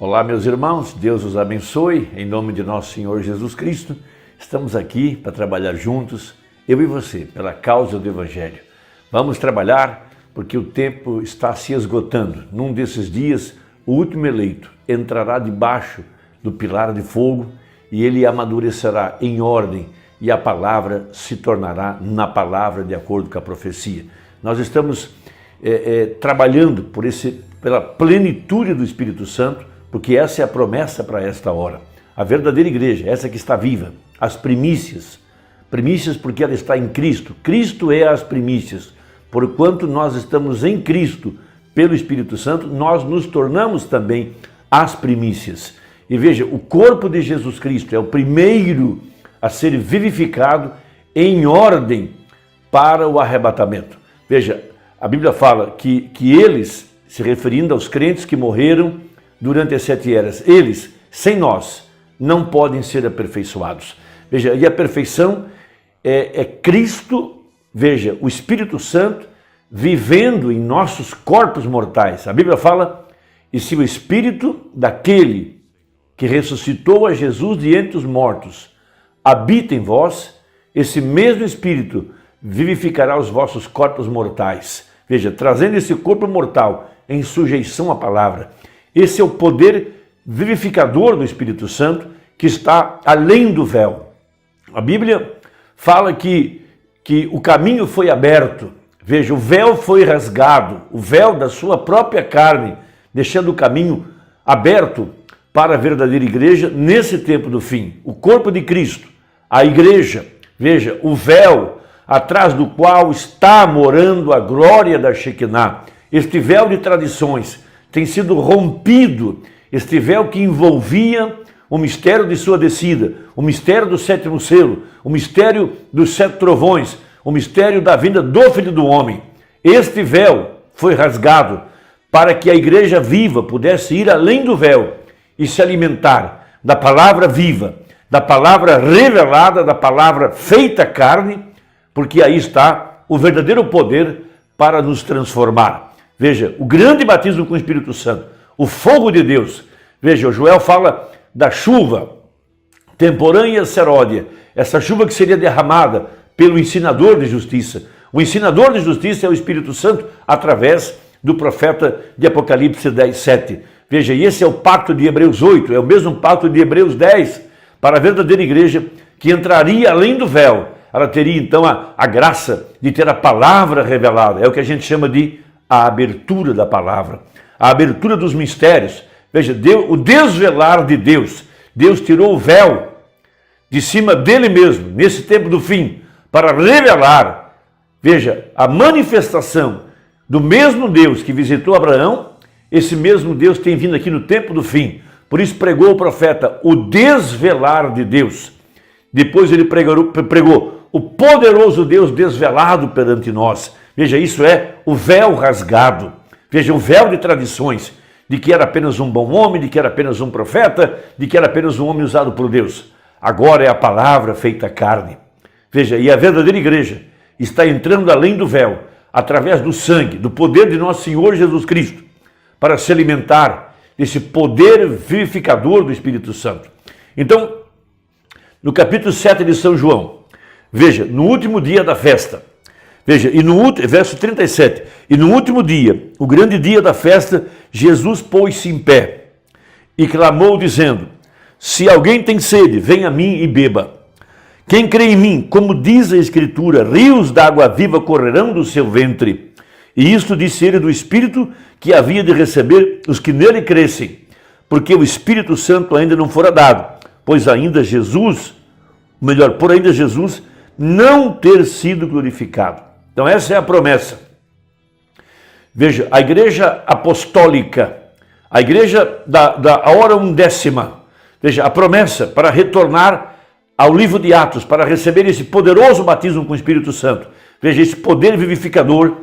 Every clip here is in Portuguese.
Olá, meus irmãos, Deus os abençoe, em nome de nosso Senhor Jesus Cristo. Estamos aqui para trabalhar juntos, eu e você, pela causa do Evangelho. Vamos trabalhar porque o tempo está se esgotando. Num desses dias, o último eleito entrará debaixo do pilar de fogo e ele amadurecerá em ordem e a palavra se tornará na palavra de acordo com a profecia. Nós estamos trabalhando pela plenitude do Espírito Santo, porque essa é a promessa para esta hora. A verdadeira igreja, essa que está viva, as primícias porque ela está em Cristo. Cristo é as primícias. Porquanto nós estamos em Cristo, pelo Espírito Santo, nós nos tornamos também as primícias. E veja, o corpo de Jesus Cristo é o primeiro a ser vivificado em ordem para o arrebatamento. Veja, a Bíblia fala que eles, se referindo aos crentes que morreram durante as 7 eras, eles, sem nós, não podem ser aperfeiçoados. Veja, e a perfeição é Cristo, veja, o Espírito Santo vivendo em nossos corpos mortais. A Bíblia fala, e se o Espírito daquele que ressuscitou a Jesus de entre os mortos habita em vós, esse mesmo Espírito vivificará os vossos corpos mortais. Veja, trazendo esse corpo mortal em sujeição à palavra. Esse é o poder vivificador do Espírito Santo que está além do véu. A Bíblia fala que o caminho foi aberto. Veja, o véu foi rasgado, o véu da sua própria carne, deixando o caminho aberto para a verdadeira igreja nesse tempo do fim. O corpo de Cristo, a igreja, veja, o véu atrás do qual está morando a glória da Shekinah. Este véu de tradições tem sido rompido, este véu que envolvia o mistério de sua descida, o mistério do 7º selo, o mistério dos 7 trovões, o mistério da vinda do Filho do Homem. Este véu foi rasgado para que a igreja viva pudesse ir além do véu e se alimentar da palavra viva, da palavra revelada, da palavra feita carne, porque aí está o verdadeiro poder para nos transformar. Veja, o grande batismo com o Espírito Santo, o fogo de Deus. Veja, o Joel fala da chuva temporânea seródia, essa chuva que seria derramada pelo ensinador de justiça. O ensinador de justiça é o Espírito Santo através do profeta de Apocalipse 10:7. Veja, e esse é o pacto de Hebreus 8, é o mesmo pacto de Hebreus 10, para a verdadeira igreja que entraria além do véu. Ela teria então a graça de ter a palavra revelada, é o que a gente chama de a abertura da palavra, a abertura dos mistérios. Veja, o desvelar de Deus. Deus tirou o véu de cima dele mesmo, nesse tempo do fim, para revelar, veja, a manifestação do mesmo Deus que visitou Abraão. Esse mesmo Deus tem vindo aqui no tempo do fim. Por isso pregou o profeta o desvelar de Deus. Depois ele pregou o poderoso Deus desvelado perante nós. Veja, isso é o véu rasgado. Veja, o véu de tradições, de que era apenas um bom homem, de que era apenas um profeta, de que era apenas um homem usado por Deus. Agora é a palavra feita carne. Veja, e a verdadeira igreja está entrando além do véu, através do sangue, do poder de nosso Senhor Jesus Cristo, para se alimentar desse poder vivificador do Espírito Santo. Então, no capítulo 7 de São João, veja, no último dia da festa, veja, verso 37, e no último dia, o grande dia da festa, Jesus pôs-se em pé e clamou dizendo: se alguém tem sede, venha a mim e beba. Quem crê em mim, como diz a Escritura, rios d'água viva correrão do seu ventre. E isto disse ele do Espírito que havia de receber os que nele crescem, porque o Espírito Santo ainda não fora dado, por ainda Jesus não ter sido glorificado. Então essa é a promessa. Veja, a igreja apostólica, a igreja da hora 10ª, veja, a promessa para retornar ao livro de Atos, para receber esse poderoso batismo com o Espírito Santo. Veja, esse poder vivificador,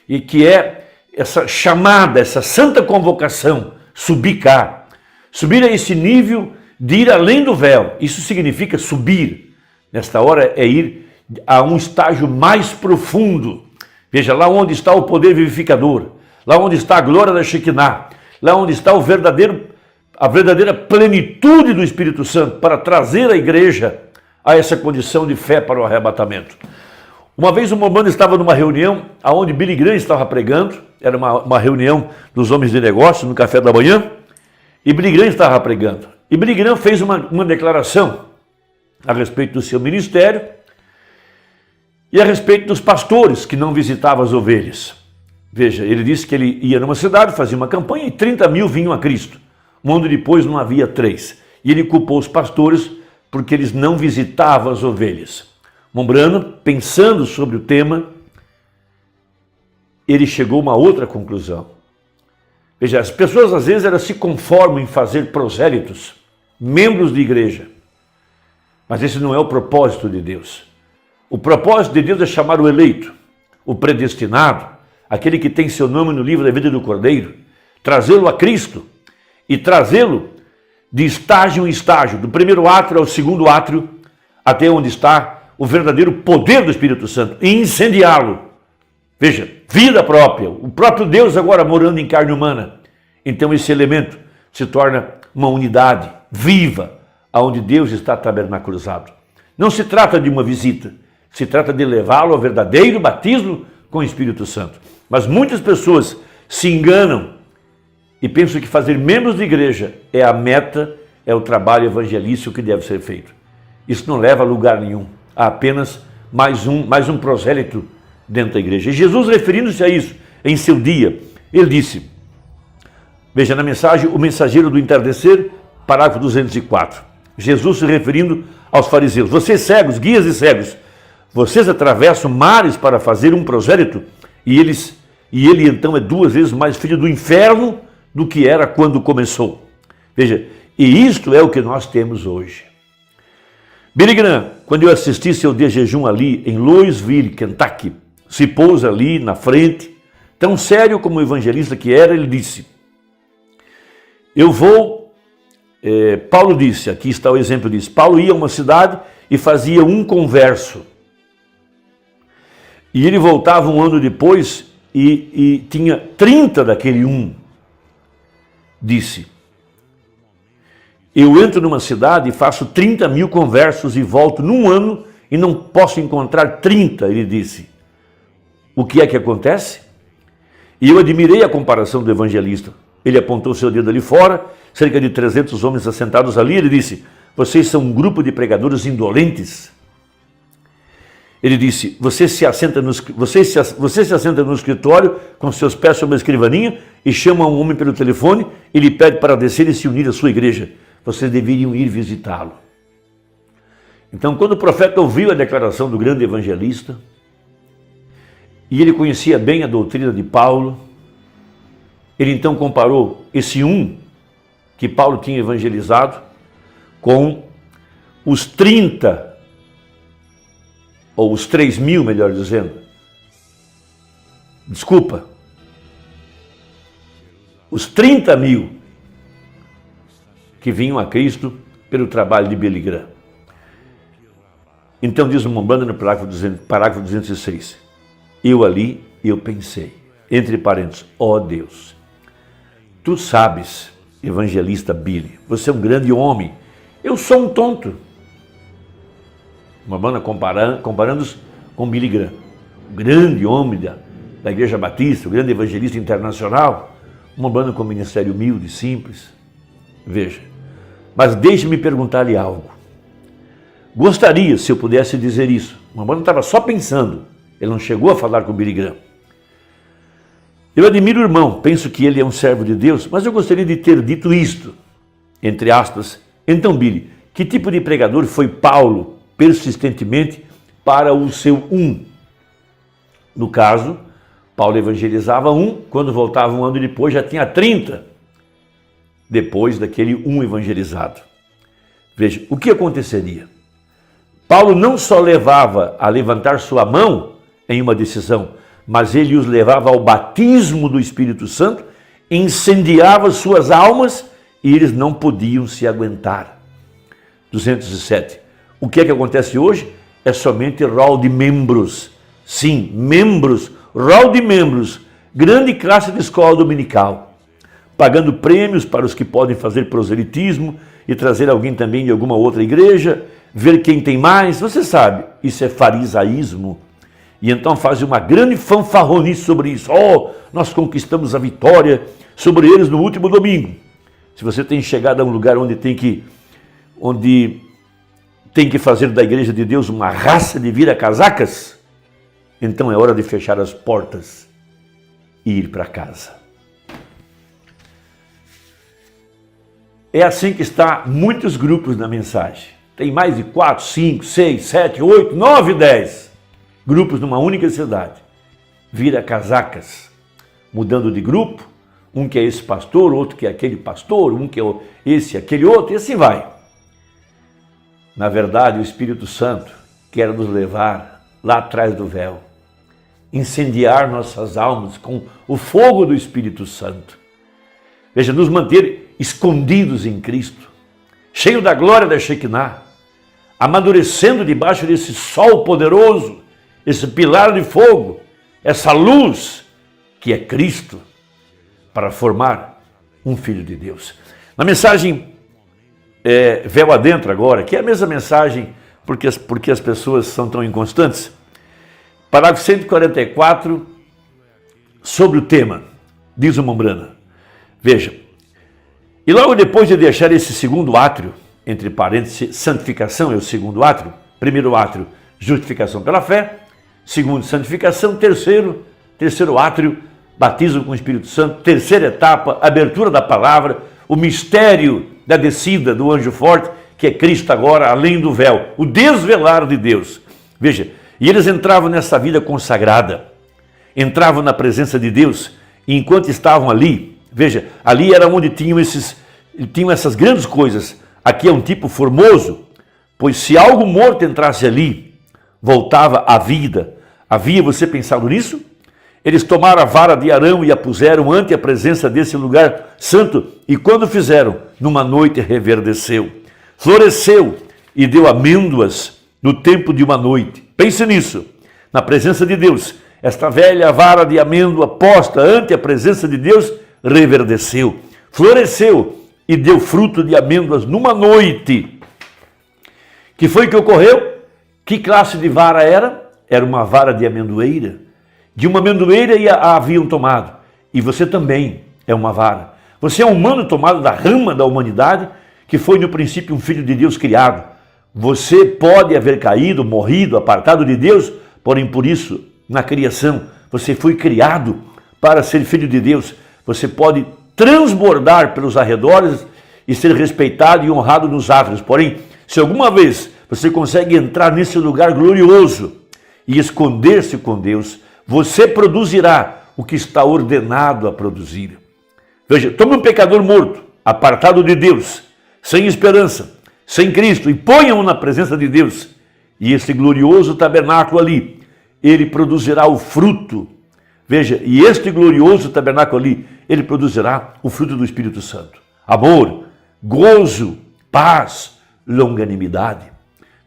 e que é essa chamada, essa santa convocação, subir cá, subir a esse nível de ir além do véu. Isso significa subir. Nesta hora é ir a um estágio mais profundo. Veja, lá onde está o poder vivificador, lá onde está a glória da Shekinah, lá onde está a verdadeira plenitude do Espírito Santo para trazer a igreja a essa condição de fé para o arrebatamento. Uma vez o Momano estava numa reunião onde Billy Graham estava pregando, era uma reunião dos homens de negócio no café da manhã, e Billy Graham estava pregando. E Billy Graham fez uma declaração a respeito do seu ministério e a respeito dos pastores que não visitavam as ovelhas. Veja, ele disse que ele ia numa cidade, fazia uma campanha e 30 mil vinham a Cristo. Um ano depois não havia 3. E ele culpou os pastores porque eles não visitavam as ovelhas. Mombrano, pensando sobre o tema, ele chegou a uma outra conclusão. Veja, as pessoas às vezes elas se conformam em fazer prosélitos, membros de igreja. Mas esse não é o propósito de Deus. O propósito de Deus é chamar o eleito, o predestinado, aquele que tem seu nome no livro da vida do Cordeiro, trazê-lo a Cristo e trazê-lo de estágio em estágio, do primeiro átrio ao segundo átrio, até onde está o verdadeiro poder do Espírito Santo, e incendiá-lo. Veja, vida própria, o próprio Deus agora morando em carne humana. Então esse elemento se torna uma unidade viva, aonde Deus está tabernaculizado. Não se trata de uma visita, se trata de levá-lo ao verdadeiro batismo com o Espírito Santo. Mas muitas pessoas se enganam e pensam que fazer membros de igreja é a meta, é o trabalho evangelístico que deve ser feito. Isso não leva a lugar nenhum. Há apenas mais um prosélito dentro da igreja. E Jesus, referindo-se a isso em seu dia, ele disse, veja na mensagem, o mensageiro do entardecer, parágrafo 204. Jesus se referindo aos fariseus. Vocês cegos, guias e cegos, vocês atravessam mares para fazer um prosélito e ele então é 2 vezes mais filho do inferno do que era quando começou. Veja, e isto é o que nós temos hoje. Billy Graham, quando eu assisti seu dia de jejum ali em Louisville, Kentucky, se pôs ali na frente, tão sério como o evangelista que era, ele disse, Paulo disse, aqui está o exemplo disso, Paulo ia a uma cidade e fazia um converso. E ele voltava um ano depois e tinha 30 daquele um. Disse, eu entro numa cidade e faço 30 mil conversos e volto num ano e não posso encontrar 30, ele disse. O que é que acontece? E eu admirei a comparação do evangelista. Ele apontou seu dedo ali fora, cerca de 300 homens assentados ali, ele disse, vocês são um grupo de pregadores indolentes. Ele disse, você se assenta no escritório com seus pés sobre a escrivaninha e chama um homem pelo telefone e lhe pede para descer e se unir à sua igreja. Vocês deveriam ir visitá-lo. Então, quando o profeta ouviu a declaração do grande evangelista, e ele conhecia bem a doutrina de Paulo, ele então comparou esse que Paulo tinha evangelizado com os 30, ou os 3.000, melhor dizendo. Desculpa. Os 30 mil que vinham a Cristo pelo trabalho de Billy Graham. Então diz o Mombrano no parágrafo 206. Eu pensei, entre parênteses, ó Deus, tu sabes, evangelista Billy, você é um grande homem, eu sou um tonto. Mombrano comparando-os com Billy Graham, o grande homem da Igreja Batista, o grande evangelista internacional, Mombrano com um ministério humilde, simples. Veja, mas deixe-me perguntar-lhe algo. Gostaria, se eu pudesse dizer isso, Mombrano estava só pensando, ele não chegou a falar com Billy Graham. Eu admiro o irmão, penso que ele é um servo de Deus, mas eu gostaria de ter dito isto, entre aspas. Então, Billy, que tipo de pregador foi Paulo persistentemente para o seu No caso, Paulo evangelizava quando voltava um ano depois já tinha 30, depois daquele evangelizado. Veja, o que aconteceria? Paulo não só levava a levantar sua mão em uma decisão, mas ele os levava ao batismo do Espírito Santo, incendiava suas almas e eles não podiam se aguentar. 207. O que é que acontece hoje? É somente rol de membros. Sim, membros, rol de membros, grande classe de escola dominical. pagando prêmios para os que podem fazer proselitismo e trazer alguém também de alguma outra igreja, ver quem tem mais. Você sabe, isso é farisaísmo. E então fazem uma grande fanfarronice sobre isso. Oh, nós conquistamos a vitória sobre eles no último domingo. Se você tem chegado a um lugar onde tem que fazer da igreja de Deus uma raça de vira-casacas, então é hora de fechar as portas e ir para casa. É assim que está muitos grupos na mensagem. Tem mais de 4, 5, 6, 7, 8, 9, 10 grupos numa única cidade. Vira-casacas, mudando de grupo. Um que é esse pastor, outro que é aquele pastor, um que é esse, aquele outro, e assim vai. Na verdade, o Espírito Santo quer nos levar lá atrás do véu, incendiar nossas almas com o fogo do Espírito Santo. Veja, nos manter escondidos em Cristo, cheio da glória da Shekinah, amadurecendo debaixo desse sol poderoso, esse pilar de fogo, essa luz que é Cristo, para formar um filho de Deus. Na mensagem véu adentro agora, que é a mesma mensagem porque as pessoas são tão inconstantes, parágrafo 144, sobre o tema, diz o Mombrana. Veja, e logo depois de deixar esse segundo átrio, entre parênteses, santificação é o segundo átrio, primeiro átrio, justificação pela fé, segundo, santificação, terceiro átrio, batismo com o Espírito Santo, terceira etapa, abertura da palavra, o mistério da descida do anjo forte, que é Cristo agora, além do véu, o desvelar de Deus. Veja, e eles entravam nessa vida consagrada, entravam na presença de Deus, e enquanto estavam ali, veja, ali era onde tinham essas grandes coisas. Aqui é um tipo formoso, pois se algo morto entrasse ali, voltava à vida. Havia você pensado nisso? Eles tomaram a vara de Arão e a puseram ante a presença desse lugar santo, e quando fizeram, numa noite reverdeceu, floresceu e deu amêndoas no tempo de uma noite. Pense nisso, na presença de Deus. Esta velha vara de amêndoa posta ante a presença de Deus reverdeceu, floresceu e deu fruto de amêndoas numa noite. Que foi que ocorreu? Que classe de vara era? Era uma vara de amendoeira. De uma amendoeira a haviam tomado. E você também é uma vara. Você é um humano tomado da rama da humanidade, que foi no princípio um filho de Deus criado. Você pode haver caído, morrido, apartado de Deus, porém por isso, na criação, você foi criado para ser filho de Deus. Você pode transbordar pelos arredores e ser respeitado e honrado nos átrios. Porém, se alguma vez você consegue entrar nesse lugar glorioso e esconder-se com Deus, você produzirá o que está ordenado a produzir. Veja, tome um pecador morto, apartado de Deus, sem esperança, sem Cristo, e ponha-o na presença de Deus. E esse glorioso tabernáculo ali, ele produzirá o fruto. Veja, e este glorioso tabernáculo ali, ele produzirá o fruto do Espírito Santo. Amor, gozo, paz, longanimidade.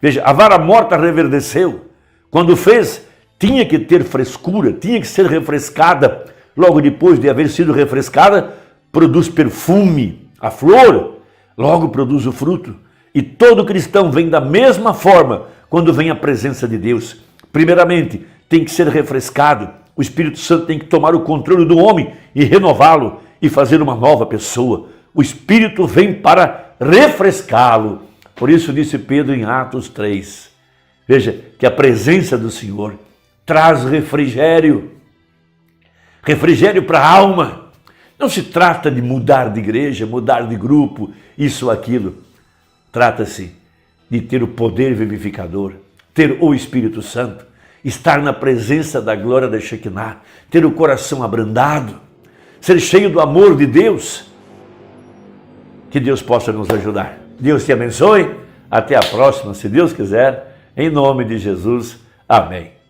Veja, a vara morta reverdeceu. Quando fez, tinha que ter frescura, tinha que ser refrescada. Logo depois de haver sido refrescada, produz perfume. A flor logo produz o fruto. E todo cristão vem da mesma forma quando vem à presença de Deus. Primeiramente, tem que ser refrescado. O Espírito Santo tem que tomar o controle do homem e renová-lo e fazer uma nova pessoa. O Espírito vem para refrescá-lo. Por isso disse Pedro em Atos 3. Veja que a presença do Senhor traz refrigério. Refrigério para a alma. Não se trata de mudar de igreja, mudar de grupo, isso ou aquilo. Trata-se de ter o poder vivificador, ter o Espírito Santo, estar na presença da glória da Shekinah, ter o coração abrandado, ser cheio do amor de Deus. Que Deus possa nos ajudar. Deus te abençoe. Até a próxima, se Deus quiser. Em nome de Jesus. Amém.